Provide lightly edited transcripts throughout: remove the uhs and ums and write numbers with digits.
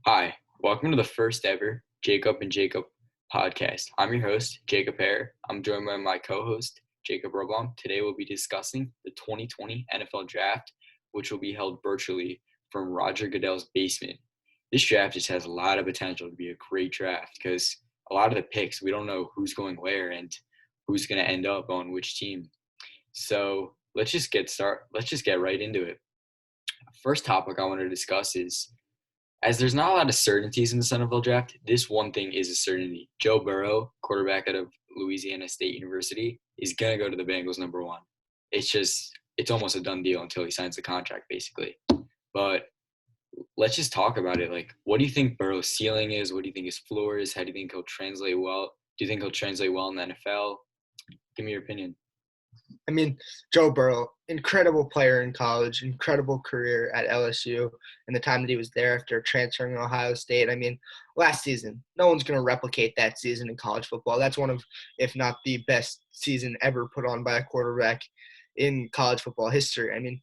Hi, welcome to the first ever Jacob and Jacob podcast. I'm your host, Jacob Hare. I'm joined by my co-host, Jacob Robom. Today we'll be discussing the 2020 NFL Draft, which will be held virtually from Roger Goodell's basement. This draft just has a lot of potential to be a great draft because a lot of the picks, we don't know who's going where and who's going to end up on which team. So let's just get right into it. First topic I want to discuss is as there's not a lot of certainties in the NFL draft, this one thing is a certainty. Joe Burrow, quarterback out of Louisiana State University, is going to go to the Bengals number one. It's almost a done deal until he signs the contract, basically. But let's just talk about it. Like, what do you think Burrow's ceiling is? What do you think his floor is? How do you think he'll translate well? Do you think he'll translate well in the NFL? Give me your opinion. I mean, Joe Burrow, incredible player in college, incredible career at LSU and the time that he was there after transferring to Ohio State. I mean, last season, no one's going to replicate that season in college football. That's one of, if not the best season ever put on by a quarterback in college football history. I mean,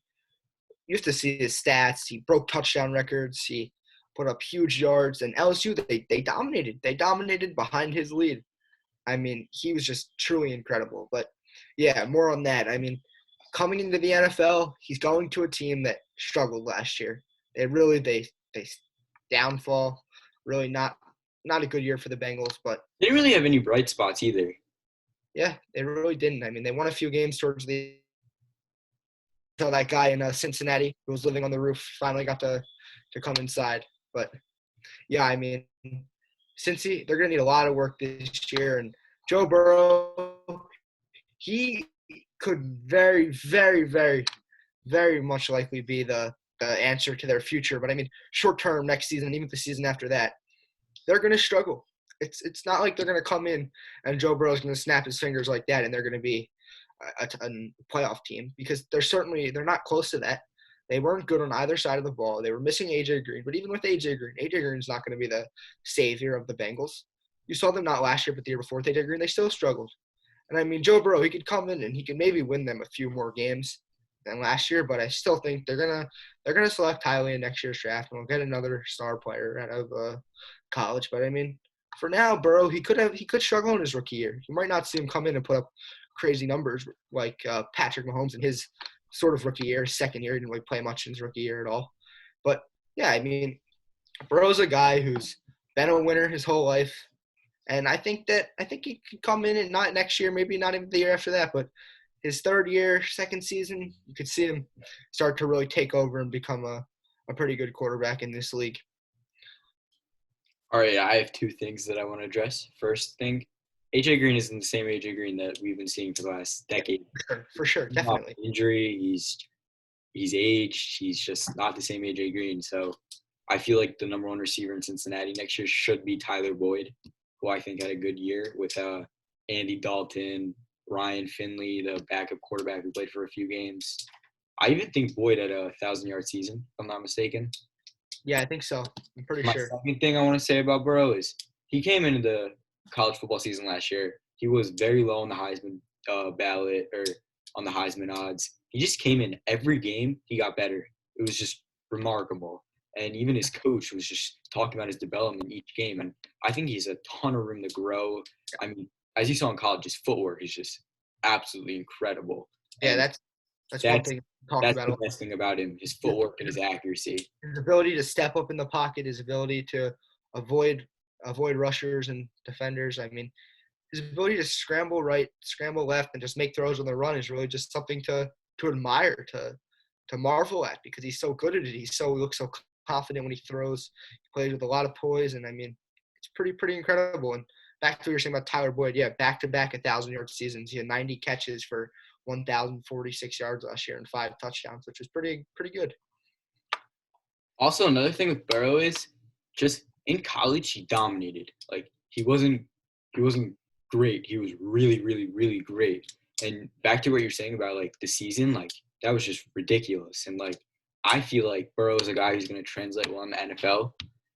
you have to see his stats. He broke touchdown records. He put up huge yards. And LSU, they dominated. They dominated behind his lead. I mean, he was just truly incredible. But yeah, more on that. I mean, coming into the NFL, he's going to a team that struggled last year. They downfall. Really not a good year for the Bengals, but They didn't really have any bright spots either. yeah, they really didn't. I mean, they won a few games towards the until that guy in Cincinnati who was living on the roof finally got to come inside. But yeah, I mean, they're going to need a lot of work this year, and Joe Burrow, he could very, very, very, very much likely be the answer to their future. But I mean, short term next season, even the season after that, they're going to struggle. It's not like they're going to come in and Joe Burrow's going to snap his fingers like that and they're going to be a playoff team because they're not close to that. They weren't good on either side of the ball. They were missing A.J. Green. But even with A.J. Green's not going to be the savior of the Bengals. You saw them not last year, but the year before with A.J. Green, they still struggled. And I mean, Joe Burrow, he could come in and he could maybe win them a few more games than last year, but I still think they're gonna select highly in next year's draft and we'll get another star player out of college. But I mean, for now, Burrow, he could struggle in his rookie year. You might not see him come in and put up crazy numbers like Patrick Mahomes in his sort of rookie year, second year. He didn't really play much in his rookie year at all. But yeah, I mean, Burrow's a guy who's been a winner his whole life. And I think he could come in and not next year, maybe not even the year after that, but his third year, second season, you could see him start to really take over and become a pretty good quarterback in this league. All right, I have two things that I want to address. First thing, AJ Green isn't the same AJ Green that we've been seeing for the last decade. For sure, definitely. Injury, he's aged. He's just not the same AJ Green. So I feel like the number one receiver in Cincinnati next year should be Tyler Boyd, who I think had a good year with Andy Dalton, Ryan Finley, the backup quarterback who played for a few games. I even think Boyd had a 1,000-yard season, if I'm not mistaken. Yeah, I think so. I'm pretty My sure. second thing I want to say about Burrow is he came into the college football season last year. He was very low on the Heisman ballot or on the Heisman odds. He just came in every game. He got better. It was just remarkable. And even his coach was just talking about his development each game. And I think he's a ton of room to grow. I mean, as you saw in college, his footwork is just absolutely incredible. Yeah, And that's one thing talked that's about. the best thing about him, his footwork and his accuracy. His ability to step up in the pocket, his ability to avoid rushers and defenders. I mean, his ability to scramble right, scramble left, and just make throws on the run is really just something to admire, to marvel at because he's so good at it. He looks so confident when he throws. He plays with a lot of poise, and I mean, it's pretty incredible. And back to what you were saying about Tyler Boyd, yeah, back-to-back 1,000-yard seasons. He had 90 catches for 1,046 yards last year and 5 touchdowns, which was pretty good. Also, another thing with Burrow is just in college he dominated. Like he wasn't great. He was really, really, really great. And back to what you're saying about like the season, like that was just ridiculous. And like I feel like Burrow is a guy who's going to translate well in the NFL.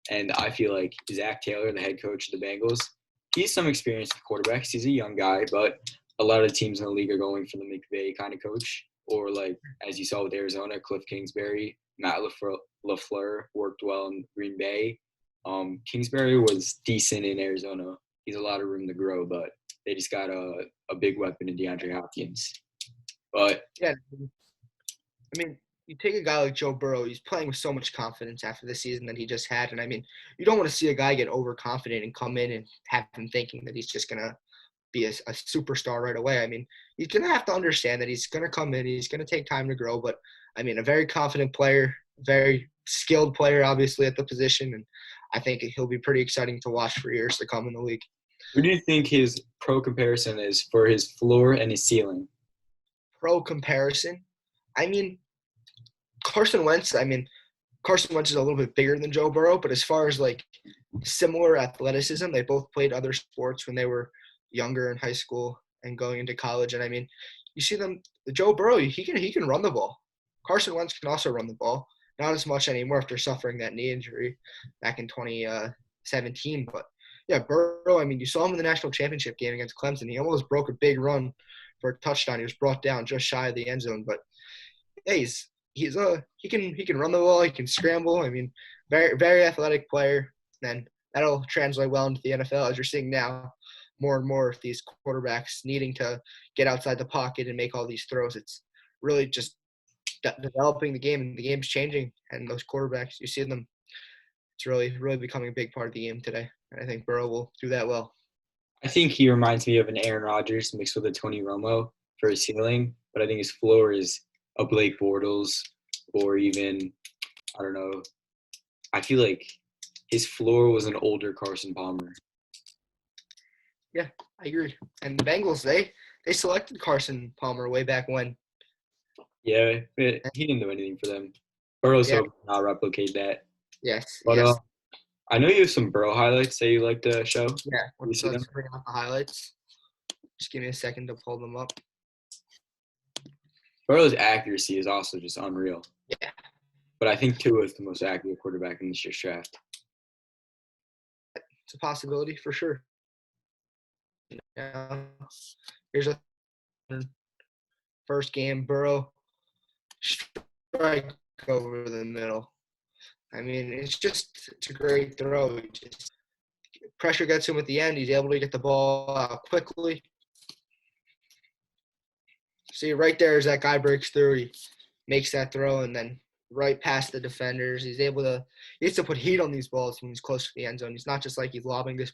And I feel like Zach Taylor, the head coach of the Bengals, he's some experience with quarterbacks. He's a young guy, but a lot of teams in the league are going for the McVay kind of coach, or like as you saw with Arizona, Cliff Kingsbury, Matt LaFleur worked well in Green Bay. Kingsbury was decent in Arizona. He's a lot of room to grow, but they just got a big weapon in DeAndre Hopkins. But Yeah, I mean, you take a guy like Joe Burrow, he's playing with so much confidence after the season that he just had. And I mean, you don't want to see a guy get overconfident and come in and have him thinking that he's just going to be a superstar right away. I mean, he's going to have to understand that he's going to come in, he's going to take time to grow. But I mean, a very confident player, very skilled player, obviously, at the position. And I think he'll be pretty exciting to watch for years to come in the league. who do you think his pro comparison is for his floor and his ceiling? Pro comparison, I mean, Carson Wentz, Carson Wentz is a little bit bigger than Joe Burrow, but as far as like similar athleticism, they both played other sports when they were younger in high school and going into college. And I mean, you see them, Joe Burrow, he can run the ball. Carson Wentz can also run the ball, not as much anymore after suffering that knee injury back in 2017. But yeah, Burrow, I mean, you saw him in the national championship game against Clemson. He almost broke a big run for a touchdown. He was brought down just shy of the end zone, but yeah, he can run the ball, he can scramble. I mean, very very athletic player. And that'll translate well into the NFL as you're seeing now, more and more of these quarterbacks needing to get outside the pocket and make all these throws. It's really just developing the game, and the game's changing. And those quarterbacks, you see them. It's really really becoming a big part of the game today. And I think Burrow will do that well. I think he reminds me of an Aaron Rodgers mixed with a Tony Romo for his ceiling, but I think his floor is a Blake Bortles or even, I don't know. I feel like his floor was an older Carson Palmer. Yeah, I agree. And the Bengals, they selected Carson Palmer way back when. Yeah, he didn't do anything for them. Burrow's Yeah. hope to not replicate that. Yes, But yes. I know you have some Burrow highlights that you like to show. Yeah, You see them? let's bring up the highlights. Just give me a second to pull them up. Burrow's accuracy is also just unreal. Yeah. But I think Tua is the most accurate quarterback in this year's draft. It's a possibility for sure. Here's a first game, Burrow strike over the middle. I mean, it's a great throw. Just pressure gets him at the end. He's able to get the ball out quickly. See, right there as that guy breaks through, he makes that throw, and then right past the defenders. He has to put heat on these balls when he's close to the end zone. He's not just like he's lobbing this.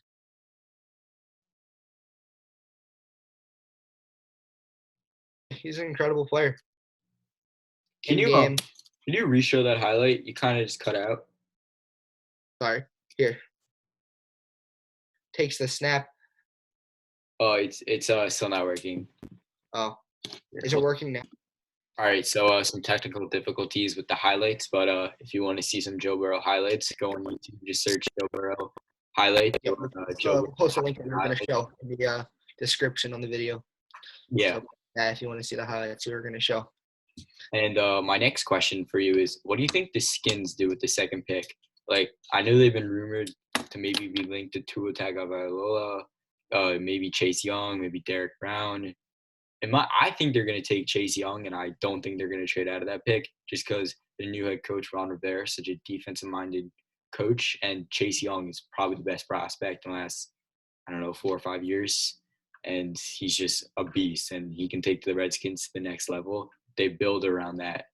He's an incredible player. Can you re-show that highlight? You kind of just cut out. Sorry. Here. Takes the snap. Oh, it's still not working. Oh. Is it working now? All right, so some technical difficulties with the highlights, but if you want to see some Joe Burrow highlights, go on YouTube, just search Joe Burrow highlights. Yep. Joe We'll post a link that we're going to show in the description on the video. Yeah. So, if you want to see the highlights we're going to show. And my next question for you is, what do you think the Skins do with the second pick? Like, I know they've been rumored to maybe be linked to Tua Tagovailoa, maybe Chase Young, maybe Derek Brown. I think they're going to take Chase Young, and I don't think they're going to trade out of that pick just because the new head coach, Ron Rivera, is such a defensive-minded coach, and Chase Young is probably the best prospect in the last, 4 or 5 years. And he's just a beast, and he can take the Redskins to the next level. They build around that.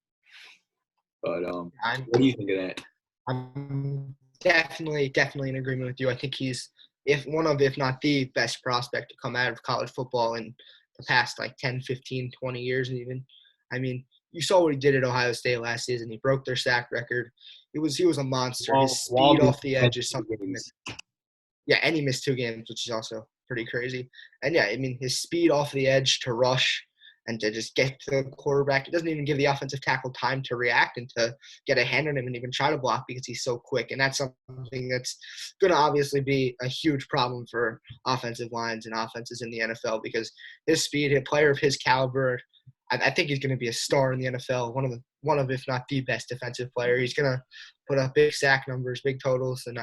But what do you think of that? I'm definitely in agreement with you. I think he's if not the best prospect to come out of college football in the past 10, 15, 20 years even. I mean, you saw what he did at Ohio State last season. He broke their sack record. He was a monster. His speed off the edge is something and he missed 2 games, which is also pretty crazy. And yeah, I mean, his speed off the edge to rush and to just get to the quarterback. It doesn't even give the offensive tackle time to react and to get a hand on him and even try to block because he's so quick. And that's something that's going to obviously be a huge problem for offensive lines and offenses in the NFL because his speed, a player of his caliber, I think he's going to be a star in the NFL, one of if not the best defensive player. He's going to put up big sack numbers, big totals, and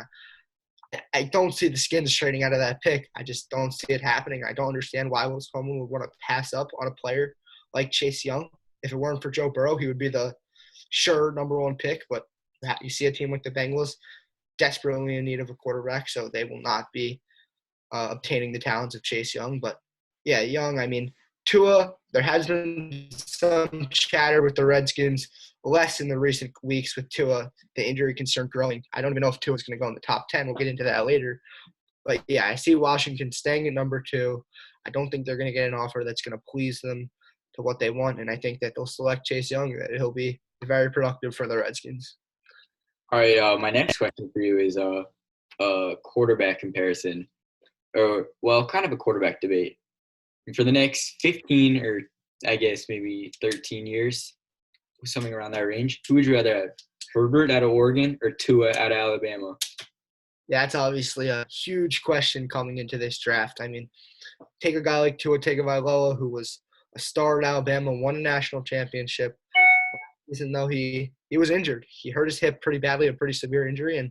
I don't see the Skins trading out of that pick. I just don't see it happening. I don't understand why someone would want to pass up on a player like Chase Young. If it weren't for Joe Burrow, he would be the sure number 1 pick. But you see a team like the Bengals, desperately in need of a quarterback, so they will not be obtaining the talents of Chase Young. But, yeah, Young, I mean, Tua, there has been some chatter with the Redskins, less in the recent weeks with Tua, the injury concern growing. I don't even know if Tua's going to go in the top 10. We'll get into that later. But, yeah, I see Washington staying at number 2. I don't think they're going to get an offer that's going to please them to what they want, and I think that they'll select Chase Young, that he'll be very productive for the Redskins. All right, my next question for you is a quarterback comparison, or well, kind of a quarterback debate. For the next 15 or I guess maybe 13 years, something around that range, who would you rather have? Herbert out of Oregon or Tua out of Alabama? Yeah, that's obviously a huge question coming into this draft. I mean, take a guy like Tua Tagovailoa, who was a star in Alabama, won a national championship, even though he was injured. He hurt his hip pretty badly, a pretty severe injury, and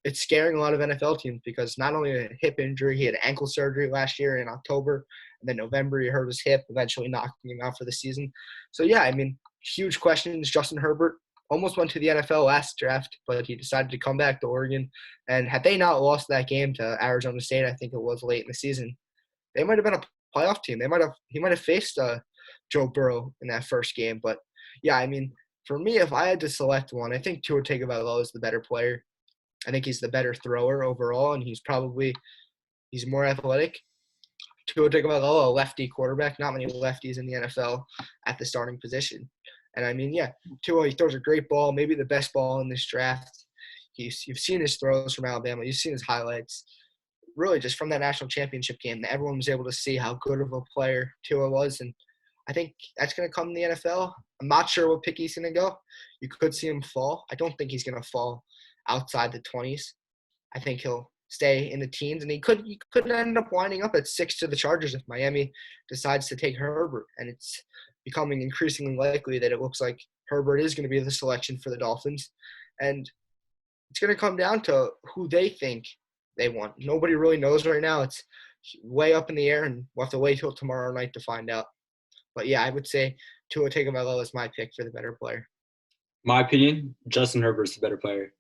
it's scaring a lot of NFL teams because not only a hip injury, he had ankle surgery last year in October, and then November he hurt his hip, eventually knocking him out for the season. So, yeah, I mean, huge questions. Justin Herbert almost went to the NFL last draft, but he decided to come back to Oregon. And had they not lost that game to Arizona State, I think it was late in the season, they might have been a playoff team. He might have faced Joe Burrow in that first game. But, yeah, I mean, for me, if I had to select one, I think Tua Tagovailoa is the better player. I think he's the better thrower overall, and he's more athletic. Tua Tagovailoa, a lefty quarterback, not many lefties in the NFL at the starting position. And I mean, yeah, Tua, he throws a great ball, maybe the best ball in this draft. You've seen his throws from Alabama. You've seen his highlights. Really, just from that national championship game, everyone was able to see how good of a player Tua was. And I think that's going to come in the NFL. I'm not sure what pick he's going to go. You could see him fall. I don't think he's going to fall outside the 20s. I think he'll stay in the teens, and he could end up winding up at 6 to the Chargers if Miami decides to take Herbert. And it's becoming increasingly likely that it looks like Herbert is going to be the selection for the Dolphins. And it's going to come down to who they think they want. Nobody really knows right now. It's way up in the air, and we'll have to wait till tomorrow night to find out. But, yeah, I would say Tua Tagovailoa is my pick for the better player. My opinion, Justin Herbert's the better player.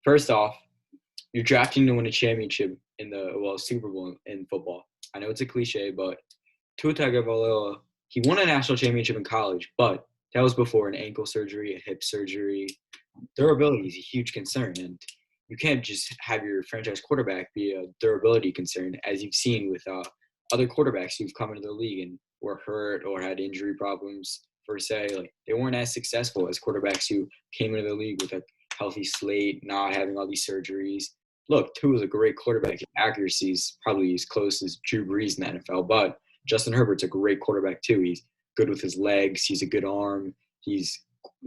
First off, you're drafting to win a championship in the Super Bowl in football. I know it's a cliche, but Tua Tagovailoa, he won a national championship in college, but that was before an ankle surgery, a hip surgery. Durability is a huge concern, and you can't just have your franchise quarterback be a durability concern, as you've seen with other quarterbacks who've come into the league and were hurt or had injury problems. Per se, like they weren't as successful as quarterbacks who came into the league with a healthy slate, not having all these surgeries. Look, Tua is a great quarterback. Accuracy is probably as close as Drew Brees in the NFL, but Justin Herbert's a great quarterback too. He's good with his legs. He's a good arm. He's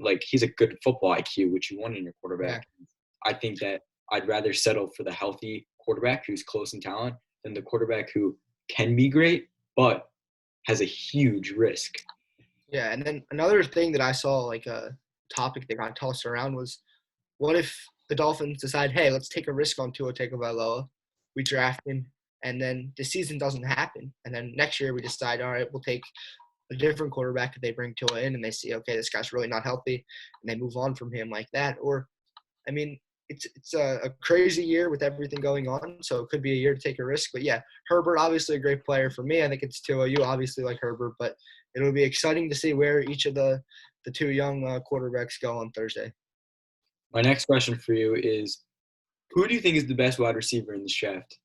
a good football IQ, which you want in your quarterback. Yeah. I think that I'd rather settle for the healthy quarterback who's close in talent than the quarterback who can be great but has a huge risk. Yeah, and then another thing that I saw, like a topic that got tossed around was, what if the Dolphins decide, hey, let's take a risk on Tua Tagovailoa, we draft him, and then the season doesn't happen, and then next year we decide, all right, we'll take a different quarterback if they bring Tua in and they see, okay, this guy's really not healthy, and they move on from him like that. Or, I mean, it's a crazy year with everything going on, so it could be a year to take a risk. But, yeah, Herbert, obviously a great player. For me, I think it's Tua. You obviously like Herbert, but it'll be exciting to see where each of the two young quarterbacks go on Thursday. My next question for you is, who do you think is the best wide receiver in this draft?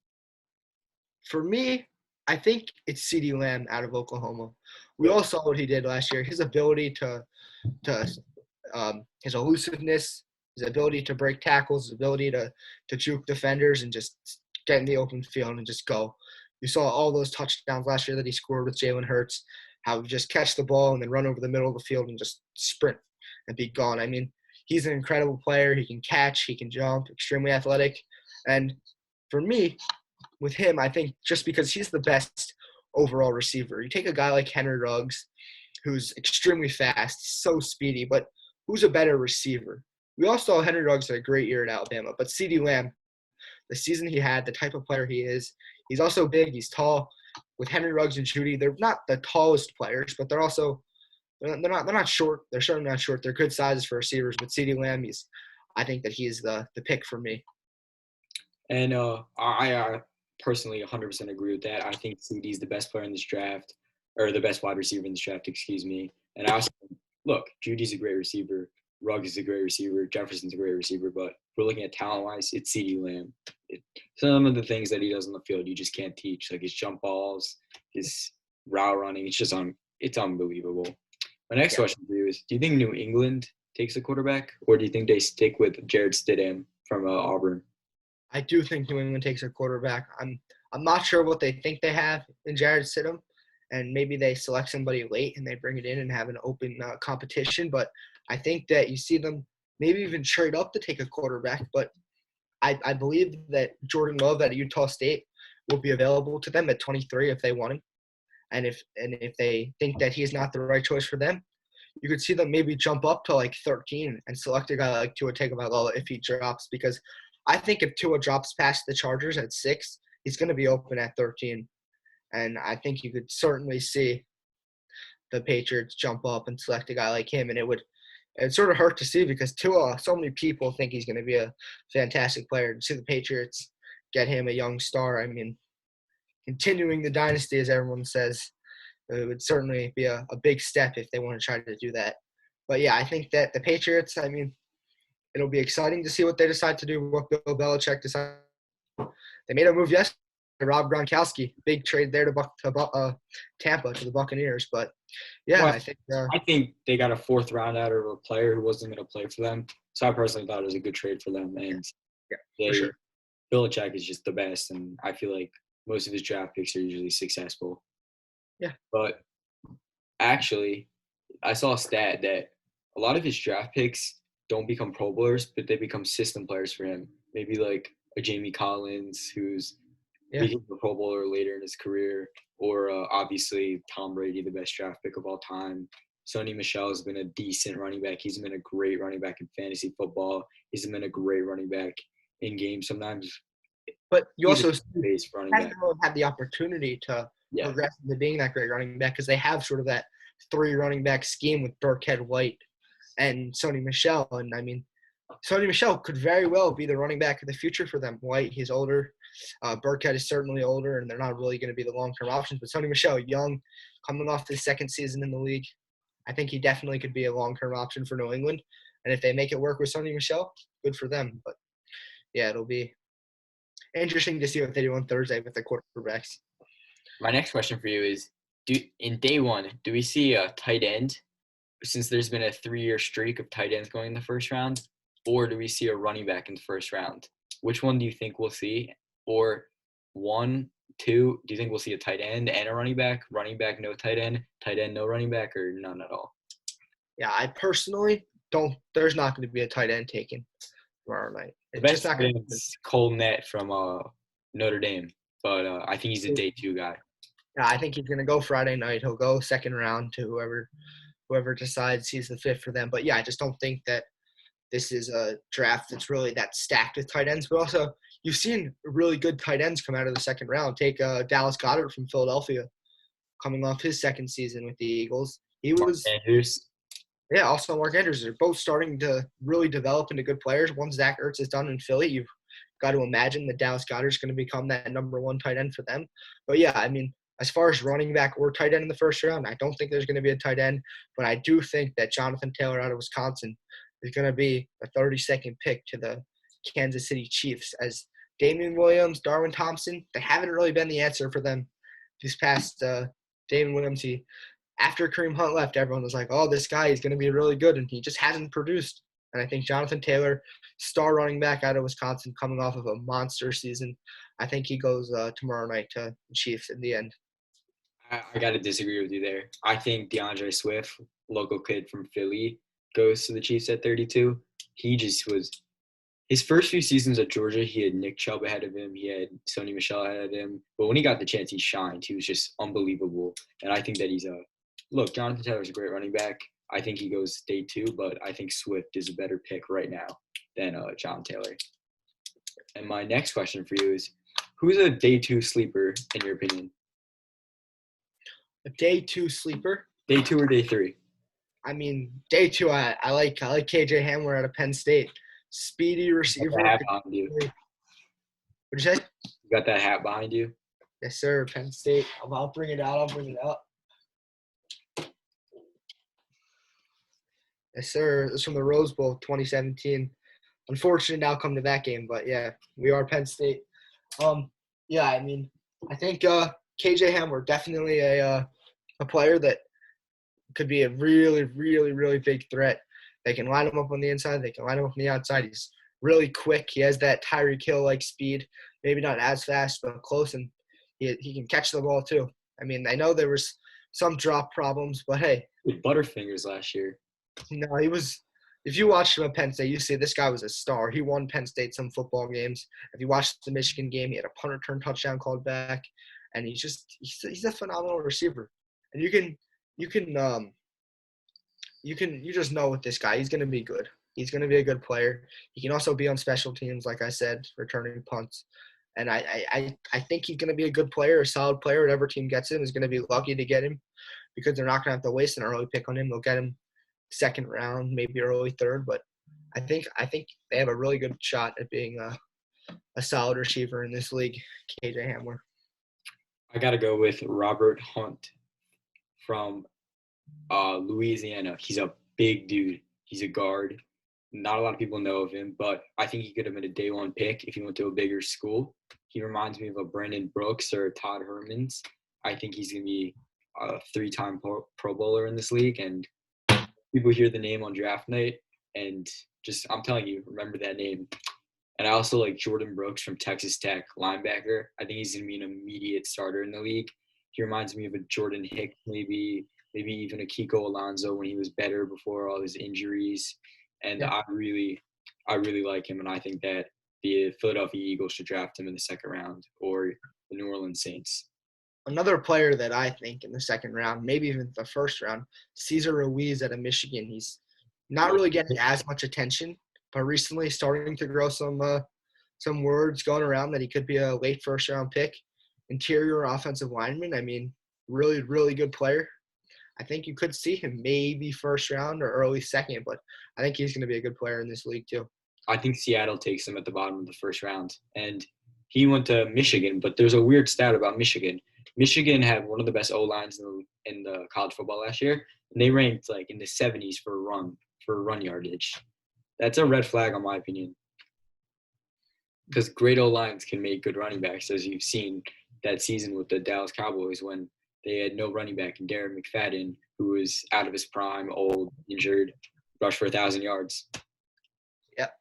For me, I think it's CeeDee Lamb out of Oklahoma. We all saw what he did last year. His ability his elusiveness, his ability to break tackles, his ability to juke defenders and just get in the open field and just go. You saw all those touchdowns last year that he scored with Jalen Hurts, how he just catch the ball and then run over the middle of the field and just sprint and be gone. I mean, he's an incredible player. He can catch, he can jump, extremely athletic. And for me, with him, I think just because he's the best overall receiver. You take a guy like Henry Ruggs, who's extremely fast, so speedy, but who's a better receiver? We all saw Henry Ruggs had a great year at Alabama, but CeeDee Lamb, the season he had, the type of player he is, he's also big, he's tall. With Henry Ruggs and Jeudy, they're not the tallest players, but they're not short. They're certainly not short. They're good sizes for receivers. But CeeDee Lamb, I think that he is the pick for me. And I personally 100% agree with that. I think CD is the best player in this draft, or the best wide receiver in this draft, excuse me. And I also look, Judy's a great receiver. Ruggs is a great receiver. Jefferson's a great receiver. But if we're looking at talent-wise, it's CD Lamb. Some of the things that he does on the field, you just can't teach. Like his jump balls, his route running. It's unbelievable. My next Yeah, question for you is: do you think New England takes a quarterback, or do you think they stick with Jared Stidham from Auburn? I do think New England takes a quarterback. I'm not sure what they think they have in Jared Stidham, and maybe they select somebody late and they bring it in and have an open competition. But I think that you see them maybe even trade up to take a quarterback. But I believe that Jordan Love at Utah State will be available to them at 23 if they want him. And if they think that he's not the right choice for them, you could see them maybe jump up to like 13 and select a guy like Tua Tagovailoa if he drops. Because I think if Tua drops past the Chargers at 6, he's going to be open at 13. And I think you could certainly see the Patriots jump up and select a guy like him. And it sort of hurt to see because Tua, so many people think he's going to be a fantastic player. To see the Patriots get him a young star, I mean, continuing the dynasty, as everyone says, it would certainly be a big step if they want to try to do that. But yeah, I think that the Patriots, I mean, it'll be exciting to see what they decide to do, what Bill Belichick decides. They made a move yesterday, Rob Gronkowski, big trade there to Tampa, to the Buccaneers. But yeah, Well, I think I think they got a fourth round out of a player who wasn't going to play for them. So I personally thought it was a good trade for them. And yeah, for they sure. Belichick is just the best, and I feel like most of his draft picks are usually successful. Yeah. But actually, I saw a stat that a lot of his draft picks don't become Pro Bowlers, but they become system players for him. Maybe like a Jamie Collins, who's Yeah. became a Pro Bowler later in his career, or obviously Tom Brady, the best draft pick of all time. Sony Michel has been a decent running back. He's been a great running back in fantasy football. He's been a great running back in games. Sometimes But you he's a also base running back. haven't really had the opportunity to Yeah, progress into being that great running back because they have sort of that 3 running back scheme with Burkhead, White, and Sony Michel. And I mean, Sony Michel could very well be the running back of the future for them. White, he's older. Burkhead is certainly older, and they're not really going to be the long-term options. But Sony Michel, young, coming off his second season in the league, I think he definitely could be a long-term option for New England. And if they make it work with Sony Michel, good for them. But yeah, it'll be interesting to see what they do on Thursday with the quarterbacks. my next question for you is: in day one, do we see a tight end? Since there's been a 3-year streak of tight ends going in the first round, or do we see a running back in the first round? Which one do you think we'll see? Or one, two, do you think we'll see a tight end and a running back, no tight end, no running back, or none at all? Yeah, I personally don't. There's not going to be a tight end taken tomorrow night. The It's just best not tight going end is Cole Net from Notre Dame, but I think he's a to. day two guy. Yeah, I think he's going to go Friday night. He'll go second round to whoever decides he's the fit for them. But yeah, I just don't think that this is a draft that's really that stacked with tight ends. But also, you've seen really good tight ends come out of the second round. Take Dallas Goedert from Philadelphia, coming off his second season with the Eagles. He Mark was, Andrews. yeah, also Mark Andrews. They're both starting to really develop into good players. Once Zach Ertz is done in Philly, you've got to imagine that Dallas Goedert is going to become that number one tight end for them. But yeah, I mean, as far as running back or tight end in the first round, I don't think there's going to be a tight end. But I do think that Jonathan Taylor out of Wisconsin is going to be a 32nd pick to the Kansas City Chiefs. As Damian Williams, Darwin Thompson, they haven't really been the answer for them these past. Damian Williams, after Kareem Hunt left, everyone was like, "Oh, this guy is going to be really good," and he just hasn't produced. And I think Jonathan Taylor, star running back out of Wisconsin, coming off of a monster season, I think he goes tomorrow night to the Chiefs in the end. I got to disagree with you there. I think DeAndre Swift, local kid from Philly, goes to the Chiefs at 32. He just was his first few seasons at Georgia. He had Nick Chubb ahead of him. He had Sony Michel ahead of him. But when he got the chance, he shined. He was just unbelievable. And I think that he's a look. Jonathan Taylor's a great running back. I think he goes day two, but I think Swift is a better pick right now than John Taylor. And my next question for you is, who's a day two sleeper in your opinion? A day two sleeper. Day two or day three? I mean, day two, I like KJ Hamler out of Penn State, speedy receiver. What'd you say? You got that hat behind you? Yes, sir. Penn State. I'll bring it out. I'll bring it out. Yes, sir. It's from the Rose Bowl 2017. Unfortunate outcome to that game, but yeah, we are Penn State. Yeah, I mean, I think KJ Hamler definitely a player that could be a really, really, really big threat. They can line him up on the inside. They can line him up on the outside. He's really quick. He has that Tyreek Hill-like speed. Maybe not as fast, but close, and he can catch the ball too. I mean, I know there was some drop problems, but hey, With Butterfingers last year. no, he was. If you watched him at Penn State, you see this guy was a star. He won Penn State some football games. If you watched the Michigan game, he had a punt return touchdown called back, and he's a phenomenal receiver. And you just know with this guy, he's going to be good. He's going to be a good player. He can also be on special teams, like I said, returning punts. And I think he's going to be a good player, a solid player. Whatever team gets him is going to be lucky to get him because they're not going to have to waste an early pick on him. They'll get him second round, maybe early third. But I think they have a really good shot at being a solid receiver in this league, KJ Hamler. I got to go with Robert Hunt from Louisiana. He's a big dude. He's a guard. Not a lot of people know of him, but I think he could have been a day one pick if he went to a bigger school. He reminds me of a Brandon Brooks or a Todd Hermans. I think he's going to be a 3-time Pro Bowler in this league, and people hear the name on draft night, and just I'm telling you, remember that name. And I also like Jordan Brooks from Texas Tech, linebacker. I think he's going to be an immediate starter in the league. He reminds me of a Jordan Hicks, maybe even a Kiko Alonso when he was better before all his injuries. And Yeah. I really like him, and I think that the Philadelphia Eagles should draft him in the second round, or the New Orleans Saints. Another player that I think in the second round, maybe even the first round, Cesar Ruiz out of Michigan. He's not really getting as much attention, but recently starting to grow some words going around that he could be a late first round pick. Interior offensive lineman. I mean, really, really good player. I think you could see him maybe first round or early second, but I think he's going to be a good player in this league too. I think Seattle takes him at the bottom of the first round. And he went to Michigan, but there's a weird stat about Michigan. Michigan had one of the best O-lines in the college football last year, and they ranked like in the 70s for run yardage. That's a red flag, in my opinion, because great O-lines can make good running backs, as you've seen that season with the Dallas Cowboys when they had no running back in Darren McFadden, who was out of his prime, old, injured, rushed for 1,000 yards. Yep.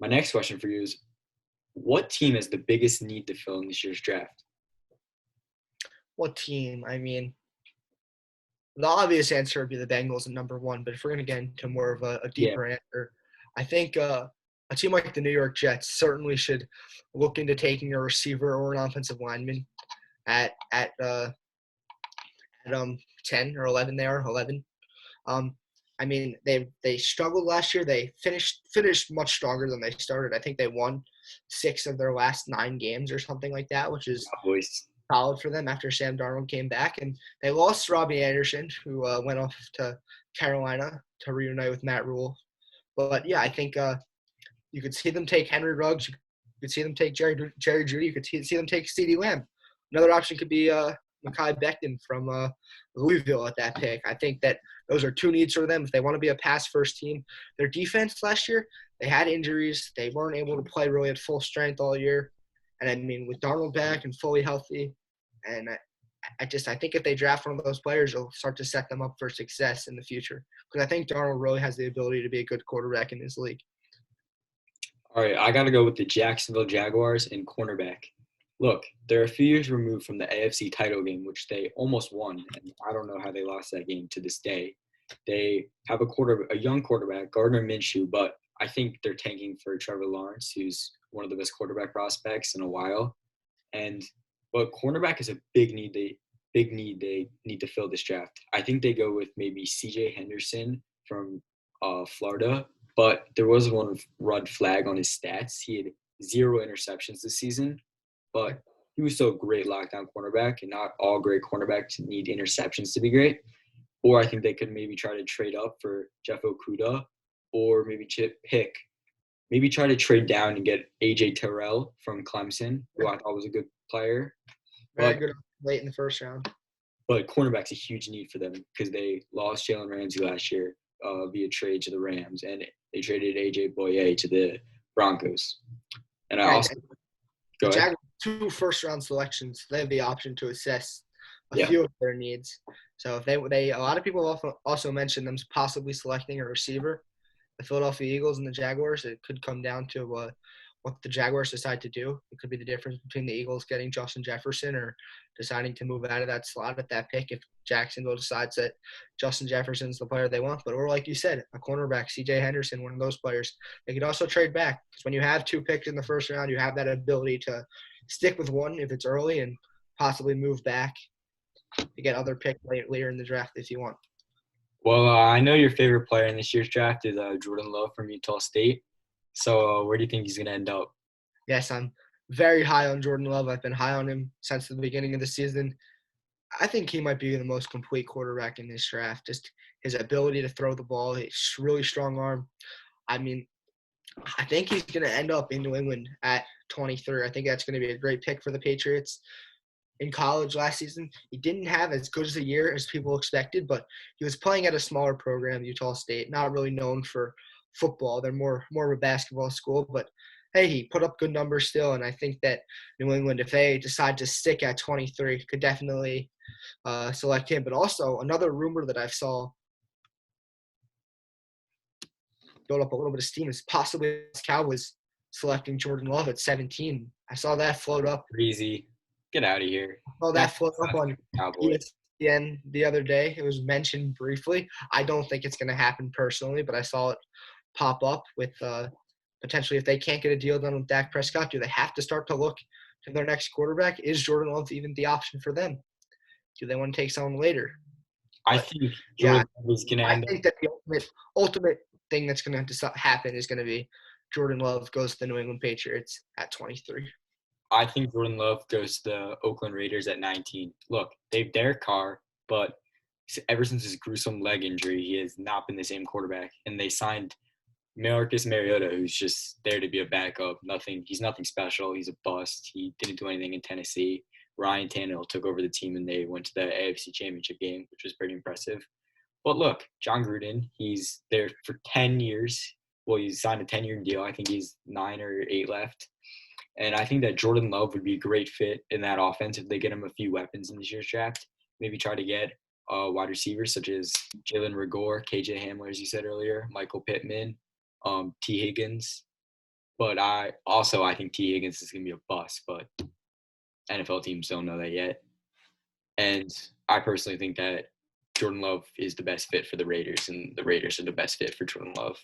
My next question for you is, what team has the biggest need to fill in this year's draft? What team? I mean, the obvious answer would be the Bengals at number one, but if we're going to get into more of a deeper answer, I think a team like the New York Jets certainly should look into taking a receiver or an offensive lineman at 10 or 11 there, 11. I mean, they struggled last year. They finished much stronger than they started. I think they won 6 of their last 9 games or something like that, which is solid for them after Sam Darnold came back. And they lost Robbie Anderson, who went off to Carolina to reunite with Matt Rule. But yeah, I think you could see them take Henry Ruggs. You could see them take Jerry Jeudy. You could see them take CeeDee Lamb. Another option could be Mekhi Becton from Louisville at that pick. I think that those are 2 needs for them if they want to be a pass-first team. Their defense last year, they had injuries. They weren't able to play really at full strength all year. And I mean, with Darnold back and fully healthy, and I think if they draft one of those players, it'll start to set them up for success in the future. Because I think Darnold really has the ability to be a good quarterback in this league. All right, I got to go with the Jacksonville Jaguars and cornerback. Look, they're a few years removed from the AFC title game, which they almost won, and I don't know how they lost that game to this day. They have a young quarterback, Gardner Minshew, but I think they're tanking for Trevor Lawrence, who's one of the best quarterback prospects in a while. But cornerback is a big need. They need to fill this draft. I think they go with maybe C.J. Henderson from Florida, but there was one red flag on his stats. He had 0 interceptions this season. But he was still a great lockdown cornerback, and not all great cornerbacks need interceptions to be great. Or I think they could maybe try to trade up for Jeff Okudah, or maybe pick maybe try to trade down and get AJ Terrell from Clemson, who I thought was a good player. Very But good late in the first round. cornerback's a huge need for them because they lost Jalen Ramsey last year via trade to the Rams, and they traded AJ Boye to the Broncos. And I Right. also The go ahead. Jaguars 2 first-round selections. They have the option to assess a Yeah. few of their needs. So if they a lot of people also mentioned them possibly selecting a receiver. The Philadelphia Eagles and the Jaguars. It could come down to what the Jaguars decide to do. It could be the difference between the Eagles getting Justin Jefferson or deciding to move out of that slot at that pick if Jacksonville decides that Justin Jefferson's the player they want. But or like you said, a cornerback, C.J. Henderson, one of those players. They could also trade back because when you have 2 picks in the first round, you have that ability to stick with one if it's early and possibly move back to get other picks later in the draft if you want. Well, I know your favorite player in this year's draft is Jordan Love from Utah State. So where do you think he's going to end up? Yes, I'm very high on Jordan Love. I've been high on him since the beginning of the season. I think he might be the most complete quarterback in this draft. Just his ability to throw the ball, his really strong arm. I mean, I think he's going to end up in New England at 23. I think that's going to be a great pick for the Patriots. In college last season, he didn't have as good as a year as people expected, but he was playing at a smaller program, Utah State, not really known for football. They're more of a basketball school, but hey, he put up good numbers still, and I think that New England, if they decide to stick at 23, could definitely select him. But also another rumor that I saw build up a little bit of steam is possibly Cowboys selecting Jordan Love at 17. I saw that float up. Crazy. Get out of here. Well, that float up on Cowboys. ESPN the other day. It was mentioned briefly. I don't think it's going to happen personally, but I saw it pop up with potentially if they can't get a deal done with Dak Prescott, do they have to start to look to their next quarterback? Is Jordan Love even the option for them? Do they want to take someone later? I think Jordan Love is going to end I think that the ultimate thing that's going to happen is going to be Jordan Love goes to the New England Patriots at 23. I think Jordan Love goes to the Oakland Raiders at 19. Look, they have Derek Carr, but ever since his gruesome leg injury, he has not been the same quarterback. And they signed Marcus Mariota, who's just there to be a backup. He's nothing special. He's a bust. He didn't do anything in Tennessee. Ryan Tannehill took over the team and they went to the AFC Championship game, which was pretty impressive. But look, John Gruden, he's there for 10 years. Well, he's signed a 10-year deal. I think he's 9 or 8 left. And I think that Jordan Love would be a great fit in that offense if they get him a few weapons in this year's draft. Maybe try to get wide receivers such as Jalen Reagor, KJ Hamler, as you said earlier, Michael Pittman, T. Higgins. But I think T. Higgins is going to be a bust, but NFL teams don't know that yet. And I personally think that Jordan Love is the best fit for the Raiders, and the Raiders are the best fit for Jordan Love.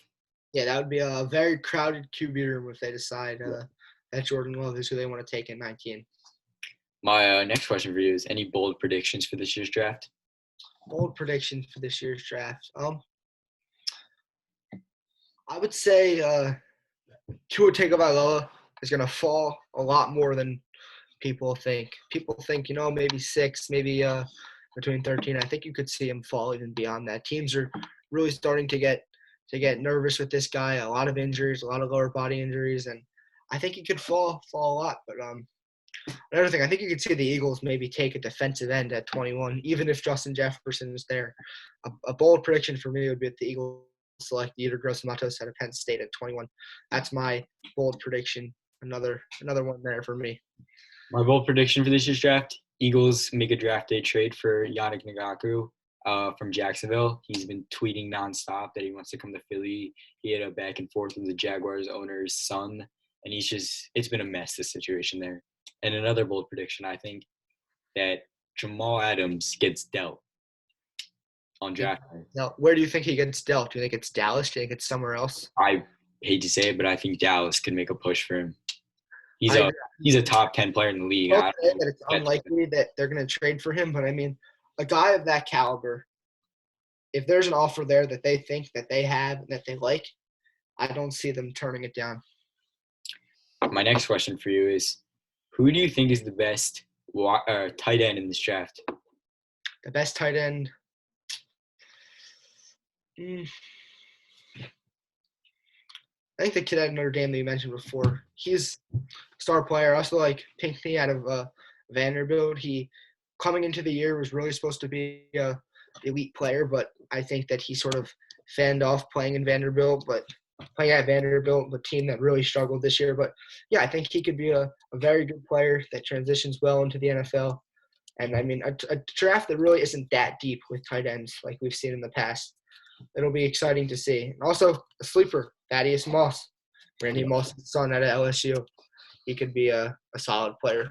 Yeah, that would be a very crowded QB room if they decide that Jordan Love is who they want to take at 19. My next question for you is: any bold predictions for this year's draft? Bold predictions for this year's draft. I would say Tua Tagovailoa is going to fall a lot more than people think. People think, maybe 6, maybe between 13. I think you could see him fall even beyond that. Teams are really starting to get nervous with this guy. A lot of injuries, a lot of lower body injuries, and I think he could fall a lot. But another thing, I think you could see the Eagles maybe take a defensive end at 21, even if Justin Jefferson is there. A bold prediction for me would be that the Eagles select Yetur Gross-Matos out of Penn State at 21. That's my bold prediction. Another one there for me. My bold prediction for this year's draft: Eagles make a draft day trade for Yannick Ngakoue from Jacksonville. He's been tweeting nonstop that he wants to come to Philly. He had a back and forth with the Jaguars owner's son, and it's been a mess, this situation there. And another bold prediction, I think, that Jamal Adams gets dealt on draft night. Now, where do you think he gets dealt? Do you think it's Dallas? Do you think it's somewhere else? I hate to say it, but I think Dallas could make a push for him. He's a top 10 player in the league. I say that it's unlikely that they're going to trade for him, but I mean, a guy of that caliber, if there's an offer there that they think that they have, that they like, I don't see them turning it down. My next question for you is, who do you think is the best tight end in this draft? The best tight end? I think the kid at Notre Dame that you mentioned before, he's a star player. I also like Pinckney out of Vanderbilt. He, coming into the year, was really supposed to be a elite player, but I think that he sort of fanned off playing in Vanderbilt, but playing at Vanderbilt, the team that really struggled this year. But, yeah, I think he could be a very good player that transitions well into the NFL. And, I mean, a draft that really isn't that deep with tight ends like we've seen in the past. It'll be exciting to see. And also, a sleeper, Thaddeus Moss, Randy Moss's son out of LSU. He could be a solid player.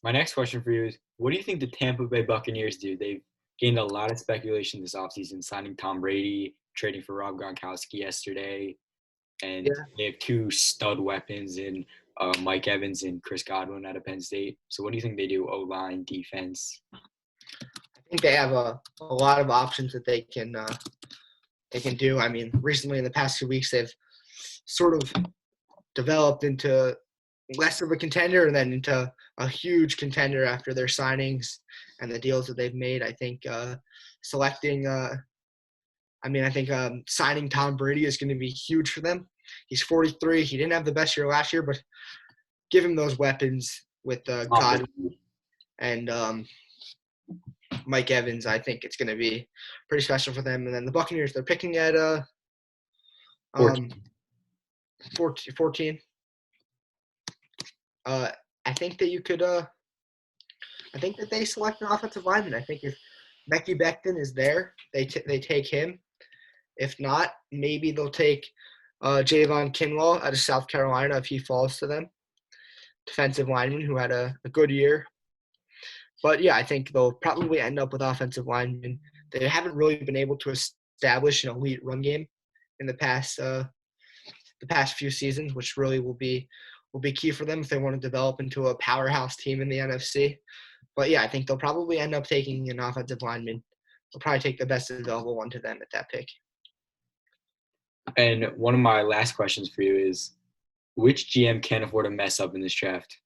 My next question for you is, what do you think the Tampa Bay Buccaneers do? They've gained a lot of speculation this offseason, signing Tom Brady, trading for Rob Gronkowski yesterday, and they have two stud weapons in Mike Evans and Chris Godwin out of Penn State. So what do you think they do, O-line, defense? I think they have a lot of options that they can do. I mean, recently in the past few weeks, they've sort of developed into less of a contender and then into a huge contender after their signings and the deals that they've made. I think signing Tom Brady is going to be huge for them. He's 43. He didn't have the best year last year, but give him those weapons with Godwin and Mike Evans. I think it's going to be pretty special for them. And then the Buccaneers, they're picking at 14. I think that you could I think that they select an offensive lineman. I think if Mekhi Becton is there, they take him. If not, maybe they'll take Javon Kinlaw out of South Carolina if he falls to them. Defensive lineman who had a good year. But, yeah, I think they'll probably end up with offensive linemen. They haven't really been able to establish an elite run game in the past few seasons, which really will be key for them if they want to develop into a powerhouse team in the NFC. But, yeah, I think they'll probably end up taking an offensive lineman. They'll probably take the best available one to them at that pick. And one of my last questions for you is, which GM can't afford to mess up in this draft?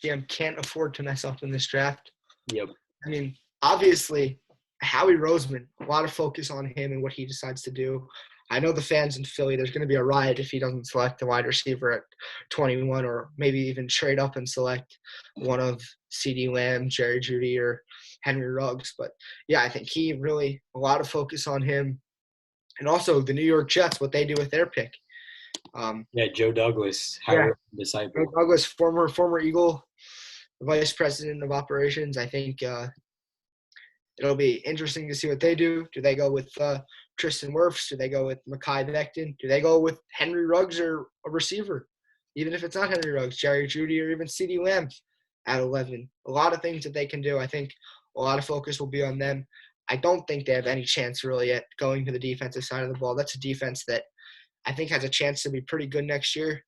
GM can't afford to mess up in this draft. Yep. I mean, obviously, Howie Roseman, a lot of focus on him and what he decides to do. I know the fans in Philly, there's going to be a riot if he doesn't select a wide receiver at 21 or maybe even trade up and select one of CeeDee Lamb, Jerry Jeudy, or Henry Ruggs. But, yeah, I think a lot of focus on him. And also the New York Jets, what they do with their pick. Joe Douglas, disciple. Joe Douglas, former Eagle, vice president of operations. I think it'll be interesting to see what they do. Do they go with Tristan Wirfs? Do they go with Mekhi Becton? Do they go with Henry Ruggs or a receiver? Even if it's not Henry Ruggs, Jerry Jeudy, or even CeeDee Lamb at 11. A lot of things that they can do. I think a lot of focus will be on them. I don't think they have any chance really at going to the defensive side of the ball. That's a defense that I think has a chance to be pretty good next year.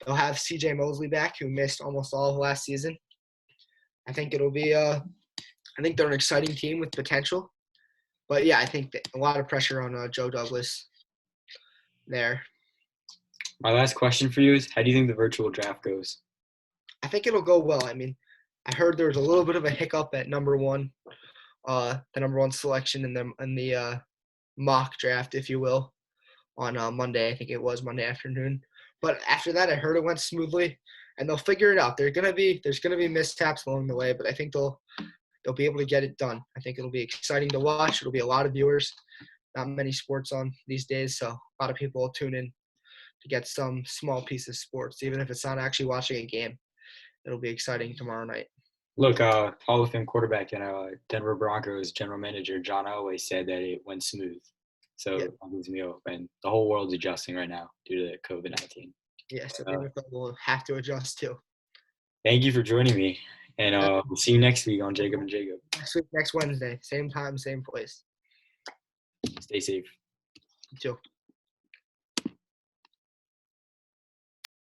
They'll have C.J. Mosley back, who missed almost all of last season. I think it'll be I think they're an exciting team with potential. But, yeah, I think that a lot of pressure on Joe Douglas there. My last question for you is, how do you think the virtual draft goes? I think it'll go well. I mean, I heard there was a little bit of a hiccup at number one, the number one selection in the mock draft, if you will, on Monday. I think it was Monday afternoon. But after that, I heard it went smoothly, and they'll figure it out. There's gonna be mishaps along the way, but I think they'll be able to get it done. I think it'll be exciting to watch. It'll be a lot of viewers. Not many sports on these days, so a lot of people will tune in to get some small piece of sports, even if it's not actually watching a game. It'll be exciting tomorrow night. Look, Hall of Fame quarterback and Denver Broncos general manager John Elway said that it went smooth. So That gives me hope. And the whole world's adjusting right now due to COVID-19. Yeah, so the NFL will have to adjust too. Thank you for joining me. And we'll see you next week on Jacob and Jacob. Next Wednesday. Same time, same place. Stay safe. You too.